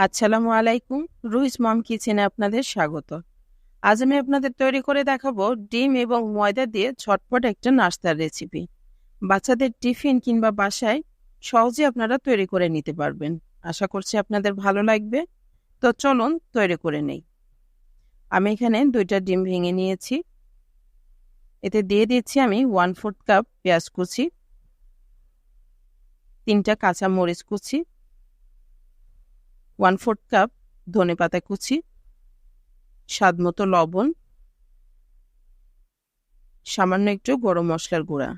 আসসালামু আলাইকুম। রুহিস মম কিচেনে আপনাদের স্বাগত। আজ আমি আপনাদের তৈরি করে দেখাবো ডিম এবং ময়দা দিয়ে ঝটপট একটা নাস্তার রেসিপি। বাচ্চাদের টিফিন কিংবা বাসায় সহজে আপনারা তৈরি করে নিতে পারবেন। আশা করছি আপনাদের ভালো লাগবে। তো চলুন তৈরি করে নেই। আমি এখানে 2টা ডিম ভেঙে নিয়েছি। এতে দিয়ে দিচ্ছি আমি 1/4 কাপ পেঁয়াজ কুচি, 3টা কাঁচা মরিচ কুচি, 1/4 কাপ ধনেপাতা কুচি, স্বাদমতো লবণ, সামান্য একটু গরম মশলার গুঁড়া।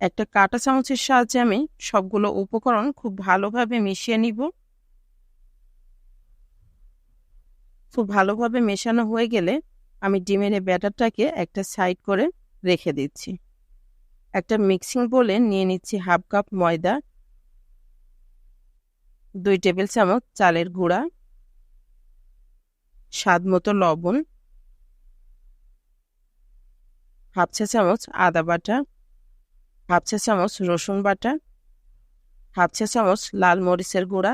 একটা কাঁটা চামচের সাহায্যে আমি সবগুলো উপকরণ খুব ভালোভাবে মিশিয়ে নিব। খুব ভালোভাবে মেশানো হয়ে গেলে আমি ডিমের এই ব্যাটারটাকে একটা সাইড করে রেখে দিচ্ছি। একটা মিক্সিং বোলে নিয়ে নিচ্ছি 1/2 কাপ ময়দা, 2 টেবিল চামচ চালের গুঁড়া, স্বাদমতো লবণ, 1/2 চা চামচ আদা বাটা, 1/2 চা চামচ রসুন বাটা, 1/2 চা চামচ লাল মরিচের গুঁড়া,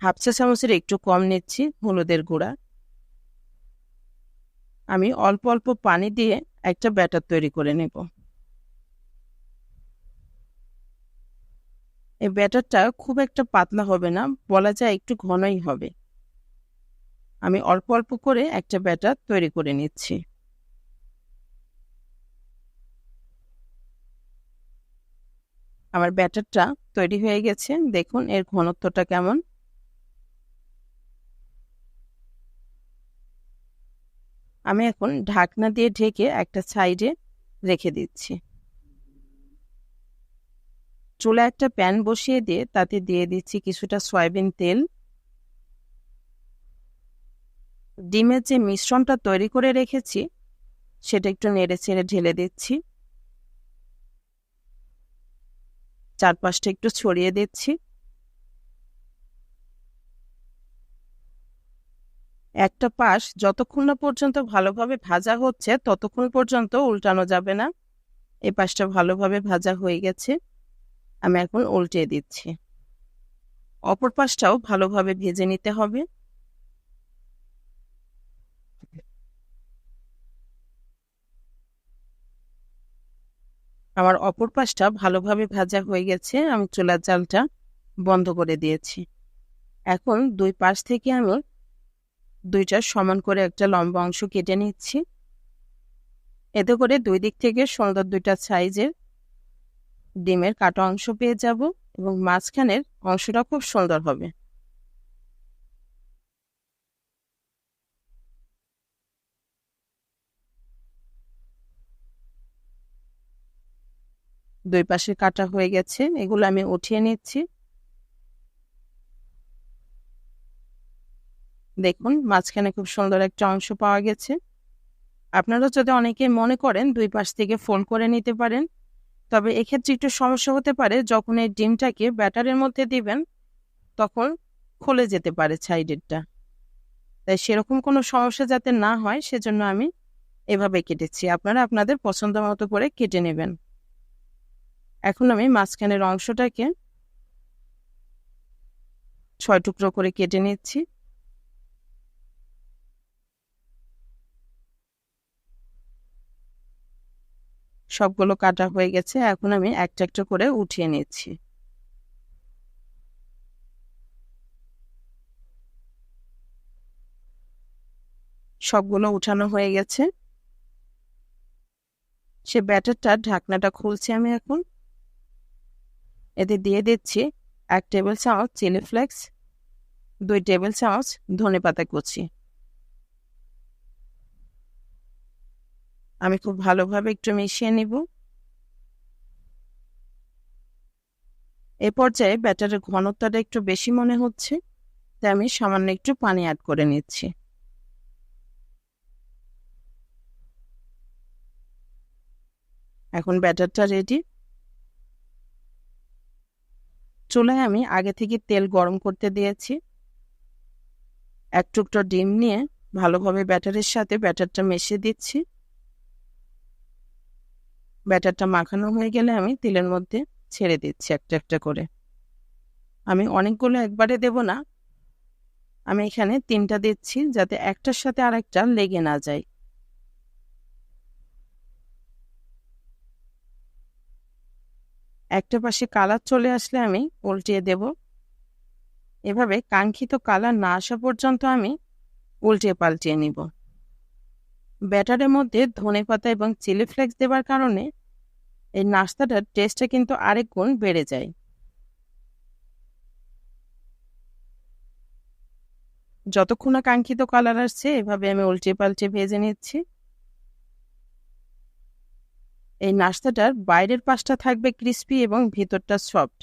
1/2 চা চামচের একটু কম নিচ্ছি হলুদের গুঁড়া। আমি অল্প অল্প পানি দিয়ে একটা ব্যাটার তৈরি করে নেব। এই ব্যাটারটা খুব একটা পাতলা হবে না, বলা যায় একটু ঘনই হবে। আমি অল্প অল্প করে একটা ব্যাটার তৈরি করে নিচ্ছি। আমার ব্যাটারটা তৈরি হয়ে গেছে, দেখুন এর ঘনত্বটা কেমন। আমি এখন ঢাকনা দিয়ে ঢেকে একটা সাইডে রেখে দিচ্ছি। চুলায় একটা প্যান বসিয়ে দিয়ে তাতে দিয়ে দিচ্ছি কিছুটা সয়াবিন তেল। ডিমের যে মিশ্রণটা তৈরি করে রেখেছি সেটা একটু নেড়ে চেড়ে ঢেলে দিচ্ছি। চারপাশটা একটু ছড়িয়ে দিচ্ছি। একটা পাশ যতক্ষণ না পর্যন্ত ভালোভাবে ভাজা হচ্ছে ততক্ষণ পর্যন্ত উল্টানো যাবে না। এই পাশটা ভালোভাবে ভাজা হয়ে গেছে, আমি এখন উল্টে দিচ্ছি। অপর পাশটাও ভালোভাবে ভেজে নিতে হবে। আমার অপর পাশটা ভালোভাবে ভাজা হয়ে গেছে, আমি চুলার জালটা বন্ধ করে দিয়েছি। এখন দুই পাশ থেকে আমি 2টা সমান করে একটা লম্বা অংশ কেটে নিচ্ছি। এতে করে দুই দিক থেকে সুন্দর 2টা সাইজের ডিমের কাটা অংশ পেয়ে যাব এবং মাঝখানের অংশটা খুব সুন্দর হবে। দুই পাশে কাটা হয়ে গেছে, এগুলো আমি উঠিয়ে নিচ্ছি। দেখুন মাঝখানে খুব সুন্দর একটা অংশ পাওয়া গেছে। আপনারা যদি অনেকে মনে করেন দুই পাশ থেকে ফোল্ড করে নিতে পারেন, তবে এক্ষেত্রে একটু সমস্যা হতে পারে। যখন এই ডিমটাকে ব্যাটারের মধ্যে দিবেন তখন খুলে যেতে পারে সাইডেরটা। তাই সেরকম কোনো সমস্যা যাতে না হয় সেজন্য আমি এভাবে কেটেছি। আপনারা আপনাদের পছন্দ মতো করে কেটে নেবেন। এখন আমি মাঝখানের অংশটাকে 6 টুকরো করে কেটে নিচ্ছি। সবগুলো কাটা হয়ে গেছে, এখন আমি একটা একটা করে উঠিয়ে নিচ্ছি। সবগুলো উঠানো হয়ে গেছে। সে ব্যাটারটা ঢাকনাটা খুলছি আমি এখন। এতে দিয়ে দিচ্ছি 1 টেবিল চামচ চিলি ফ্লেক্স, 2 টেবিল চামচ ধনেপাতা কুচি। আমি খুব ভালোভাবে একটু মিশিয়ে নিব। এই পর্যায়ে ব্যাটারের ঘনত্বটা একটু বেশি মনে হচ্ছে, তাই আমি সামান্য একটু পানি অ্যাড করে নিচ্ছি। এখন ব্যাটারটা রেডি। চুলায় আমি আগে থেকে তেল গরম করতে দিয়েছি। 1 টুকরো ডিম নিয়ে ভালোভাবে ব্যাটারের সাথে ব্যাটারটা মিশিয়ে দিচ্ছি। ব্যাটারটা মাখানো হয়ে গেলে আমি তেলের মধ্যে ছেড়ে দিচ্ছি একটা একটা করে। আমি অনেকগুলো একবারে দেব না, আমি এখানে 3টা দিচ্ছি যাতে একটার সাথে আরেকটা লেগে না যায়। একটা পাশে কালার চলে আসলে আমি উল্টিয়ে দেব। এভাবে কাঙ্ক্ষিত কালার না আসা পর্যন্ত আমি উল্টিয়ে পাল্টিয়ে নিব। ব্যাটারের মধ্যে ধনেপাতা এবং চিলি ফ্লেক্স দেওয়ার কারণে এই নাস্তাটার টেস্টটা কিন্তু আরেক গুণ বেড়ে যায়। যতক্ষণ না কাঙ্ক্ষিত কালার আসছে এভাবে আমি উল্টিয়ে পাল্টিয়ে ভেজে নিচ্ছি। এই নাস্তাটার বাইরের পাশটা থাকবে ক্রিস্পি এবং ভিতরটা সফট,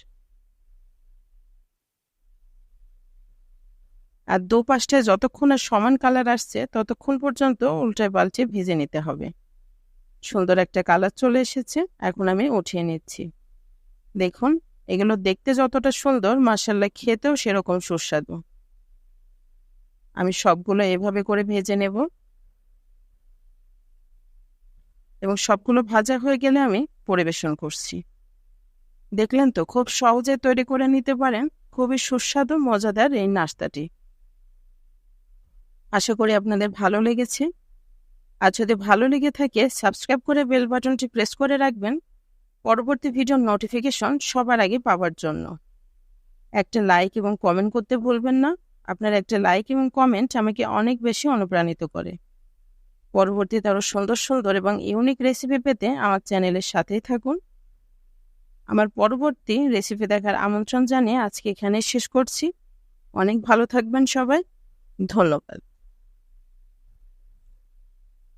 আর দুপাশটায় যতক্ষণ না সমান কালার আসছে ততক্ষণ পর্যন্ত উল্টায় পাল্টিয়ে ভেজে নিতে হবে। সুন্দর একটা কালার চলে এসেছে, এখন আমি উঠিয়ে নিচ্ছি। দেখুন, এগুলো দেখতে যতটা সুন্দর, মাশাআল্লাহ খেতেও সেরকম সুস্বাদু। আমি সবগুলো এভাবে করে ভেজে নেব এবং সবগুলো ভাজা হয়ে গেলে আমি পরিবেশন করছি। দেখলেন তো, খুব সহজে তৈরি করে নিতে পারেন খুবই সুস্বাদু মজাদার এই নাস্তাটি। আশা করি আপনাদের ভালো লেগেছে। আর যদি ভালো লেগে থাকে সাবস্ক্রাইব করে বেল বাটনটি প্রেস করে রাখবেন পরবর্তী ভিডিওর নোটিফিকেশন সবার আগে পাওয়ার জন্য। একটা লাইক এবং কমেন্ট করতে ভুলবেন না। আপনার একটা লাইক এবং কমেন্ট আমাকে অনেক বেশি অনুপ্রাণিত করে। পরবর্তীতে আরও সুন্দর সুন্দর এবং ইউনিক রেসিপি পেতে আমার চ্যানেলের সাথেই থাকুন। আমার পরবর্তী রেসিপি দেখার আমন্ত্রণ জানিয়ে আজকে এখানে শেষ করছি। অনেক ভালো থাকবেন সবাই। ধন্যবাদ।